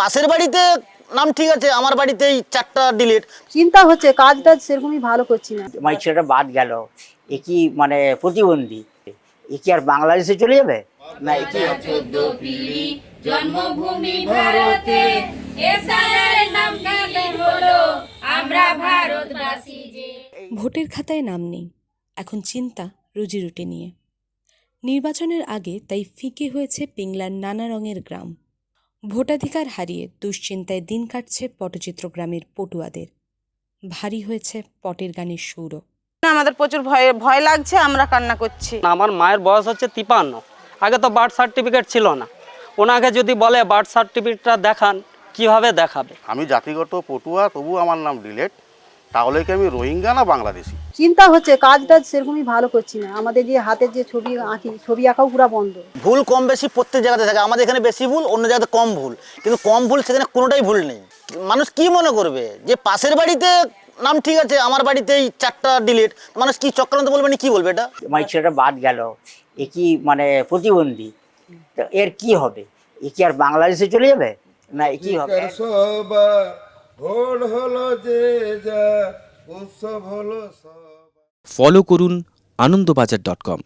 পাশের বাড়িতে নাম ঠিক আছে, আমার বাড়িতেই 4টা ডিলিট। চিন্তা হচ্ছে কাজটা সেরকমই ভালো করছি না। আমার ছেলেটা বাদ গেল, এ কি মানে প্রতিবন্ধী, এ কি আর বাংলাদেশে চলে যাবে? না এ কি জন্মভূমি ভারতে এসআইআর নাম কি হলো আমরা ভারতবাসী যে। ভোটের খাতায় নাম নেই, এখন চিন্তা রুজি রুটি নিয়ে। নির্বাচনের আগে তাই ফিকে হয়েছে পিংলার নানা রঙের গ্রাম। ভোটাধিকার হারিয়ে দুশ্চিন্তায় দিন কাটছে পটচিত্র গ্রামের পটুয়াদের। ভারী হয়েছে পটের গানের সুরও। আমাদের প্রচুর ভয় লাগছে, আমরা কান্না করছি। আমার মায়ের বয়স হচ্ছে 53। আগে তো বার্থ সার্টিফিকেট ছিল না। ওনাকে যদি বলে বার্থ সার্টিফিকেটটা দেখান, কিভাবে দেখাবে? আমি জাতিগত পটুয়া, তবু আমার নাম ডিলেট, তাহলে কি আমি রোহিঙ্গা না বাংলাদেশি? চিন্তা হচ্ছে কাজটা সেরকমই ভালো করছি না। আমাদের যে হাতের যে ছবি আঁকি, ছবি আঁকাও পুরো বন্ধ। ভুল কম বেশি প্রত্যেক জায়গাতে থাকে, আমাদের এখানে বেশি ভুল, অন্য জায়গাতে কম ভুল, কিন্তু কম ভুল সেখানে কোনোটাই ভুল নেই। মানুষ কি মনে করবে যে পাশের বাড়িতে নাম ঠিক আছে, আমার বাড়িতেই 4টা ডিলিট, মানুষ কি চক্রান্ত বলবে না কি বলবে এটা? আমার ছেলেটা বাদ গেল, এ কি মানে প্রতিবন্ধী, তো এর কি হবে? এ কি আর বাংলাদেশে চলে যাবে? না এ কি হবে? ফলো করুন আনন্দবাজার.com।